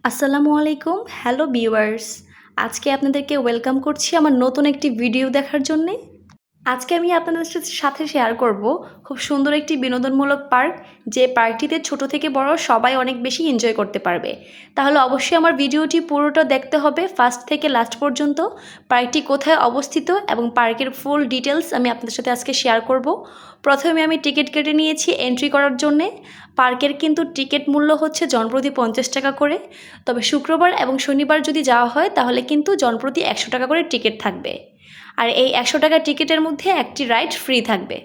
আসসালামু আলাইকুম। Hello viewers. আজকে আপনাদেরকে ওয়েলকাম করছি আমার নতুন একটি ভিডিও দেখার জন্যে। আজকে আমি আপনাদের সাথে শেয়ার করব খুব সুন্দর একটি বিনোদনমূলক পার্ক, যে পার্কটিতে ছোট থেকে বড় সবাই অনেক বেশি এনজয় করতে পারবে। তাহলে অবশ্যই আমার ভিডিওটি পুরোটা দেখতে হবে ফার্স্ট থেকে লাস্ট পর্যন্ত। পার্কটি কোথায় অবস্থিত এবং পার্কের ফুল ডিটেলস আমি আপনাদের সাথে আজকে শেয়ার করব। প্রথমে আমি টিকিট কেটে নিয়েছি এন্ট্রি করার জন্যে। পার্কের কিন্তু টিকিট মূল্য হচ্ছে জনপ্রতি 50 টাকা করে। তবে শুক্রবার এবং শনিবার যদি যাওয়া হয় তাহলে কিন্তু জনপ্রতি 100 টাকা করে টিকিট থাকবে। আর এই 100 টাকার টিকিটের মধ্যে একটি রাইড ফ্রি থাকবে।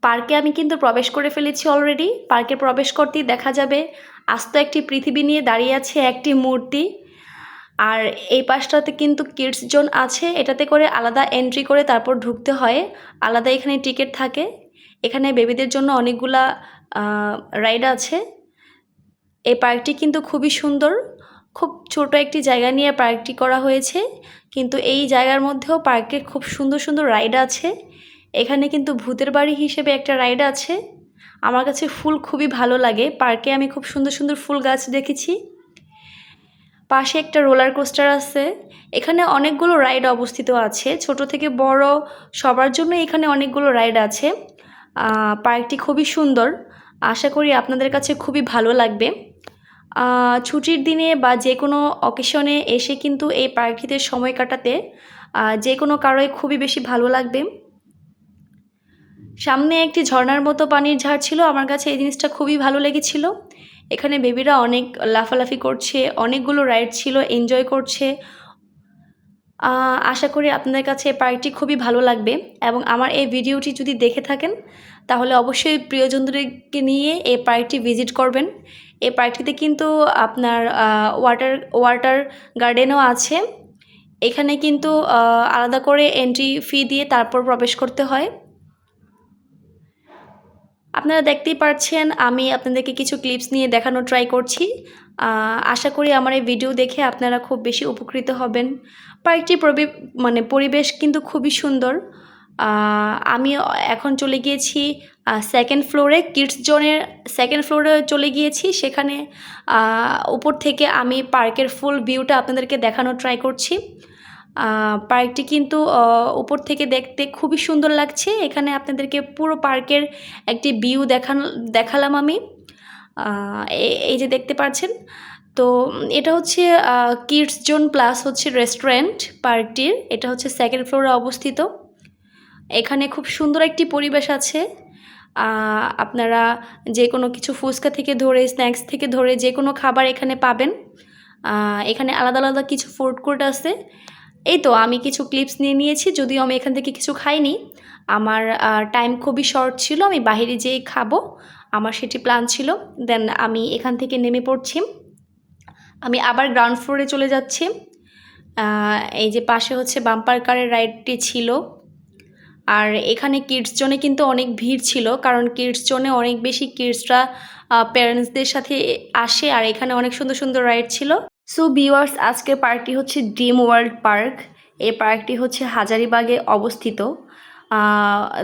পার্কে আমি কিন্তু প্রবেশ করে ফেলেছি অলরেডি। পার্কে প্রবেশ করতেই দেখা যাবে আস্ত একটি পৃথিবী নিয়ে দাঁড়িয়ে আছে একটি মূর্তি। আর এই পাশটাতে কিন্তু কিডস জোন আছে, এটাতে করে আলাদা এন্ট্রি করে তারপর ঢুকতে হয়। আলাদা এখানে টিকিট থাকে। এখানে বেবিদের জন্য অনেকগুলা রাইড আছে। এই পার্কটি কিন্তু খুবই সুন্দর। খুব ছোট একটি জায়গা নিয়ে পার্কটি করা হয়েছে, কিন্তু এই জায়গার মধ্যেও পার্কে খুব সুন্দর সুন্দর রাইড আছে। এখানে কিন্তু ভূতের বাড়ি হিসেবে একটা রাইড আছে। আমার কাছে ফুল খুবই ভালো লাগে। পার্কে আমি খুব সুন্দর সুন্দর ফুল গাছ দেখেছি। পাশে একটা রোলার কোস্টার আছে। এখানে অনেকগুলো রাইড অবস্থিত আছে, ছোট থেকে বড় সবার জন্য এখানে অনেকগুলো রাইড আছে। পার্কটি খুবই সুন্দর। আশা করি আপনাদের কাছে খুবই ভালো লাগবে। ছুটির দিনে বা যে কোনো অকেশনে এসে কিন্তু এই পার্কটিতে সময় কাটাতে যে কোনো কারোই খুবই বেশি ভালো লাগবে। সামনে একটি ঝর্ণার মতো পানির ঝাড় ছিল, আমার কাছে এই জিনিসটা খুবই ভালো লেগেছিল। এখানে বেবিরা অনেক লাফালাফি করছে, অনেকগুলো রাইড ছিল, এনজয় করছে। আশা করি আপনাদের কাছে এই পার্কটি খুবই ভালো লাগবে এবং আমার এই ভিডিওটি যদি দেখে থাকেন তাহলে অবশ্যই প্রিয়জনদেরকে নিয়ে এই পার্কটি ভিজিট করবেন। এই পার্কটিতে কিন্তু আপনার ওয়াটার গার্ডেনও আছে। এখানে কিন্তু আলাদা করে এন্ট্রি ফি দিয়ে তারপর প্রবেশ করতে হয়। আপনারা দেখতেই পাচ্ছেন আমি আপনাদেরকে কিছু ক্লিপস নিয়ে দেখানোর ট্রাই করছি। আশা করি আমার এই ভিডিও দেখে আপনারা খুব বেশি উপকৃত হবেন। পার্কটির পরিবেশ কিন্তু খুবই সুন্দর। আমি এখন চলে গিয়েছি সেকেন্ড ফ্লোরে, কিডস জোনের সেকেন্ড ফ্লোরে চলে গিয়েছি। সেখানে উপর থেকে আমি পার্কের ফুল ভিউটা আপনাদেরকে দেখানোর ট্রাই করছি। পার্কটি কিন্তু উপর থেকে দেখতে খুবই সুন্দর লাগছে। এখানে আপনাদেরকে পুরো পার্কের একটি ভিউ দেখালাম আমি। এই যে দেখতে পাচ্ছেন, তো এটা হচ্ছে কিডস জোন প্লাস হচ্ছে রেস্টুরেন্ট পার্কটির। এটা হচ্ছে সেকেন্ড ফ্লোরে অবস্থিত। এখানে খুব সুন্দর একটি পরিবেশ আছে। আপনারা যে কোনো কিছু ফুচকা থেকে ধরে স্ন্যাক্স থেকে ধরে যে কোনো খাবার এখানে পাবেন। এখানে আলাদা আলাদা কিছু ফুড কোর্ট আছে। এই তো আমি কিছু ক্লিপস নিয়ে নিয়েছি, যদিও আমি এখান থেকে কিছু খাইনি। আমার টাইম খুবই শর্ট ছিল, আমি বাইরে যেয়ে খাবো, আমার সেটি প্ল্যান ছিল। দেন আমি এখান থেকে নেমে পড়ছি। আমি আবার গ্রাউন্ড ফ্লোরে চলে যাচ্ছি। এই যে পাশে হচ্ছে বাম্পার কারের রাইডটি ছিল। আর এখানে কিডস জোনে কিন্তু অনেক ভিড় ছিল, কারণ কিডস জোনে অনেক বেশি কিডসরা প্যারেন্টসদের সাথে আসে। আর এখানে অনেক সুন্দর সুন্দর রাইড ছিল। সো ভিউয়ার্স, আজকের পার্কটি হচ্ছে ড্রিম ওয়ার্ল্ড পার্ক। এই পার্কটি হচ্ছে হাজারীবাগে অবস্থিত।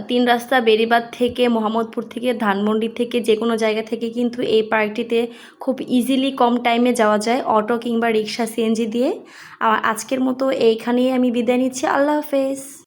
3 রাস্তা বেড়িবাঁধ থেকে, মোহাম্মদপুর থেকে, ধানমন্ডি থেকে, যে কোনো জায়গা থেকে কিন্তু এই পার্কটিতে খুব ইজিলি কম টাইমে যাওয়া যায় অটো কিংবা রিক্সা সিএনজি দিয়ে। আজকের মতো এইখানেই আমি বিদায় নিচ্ছি। আল্লাহ হাফেজ।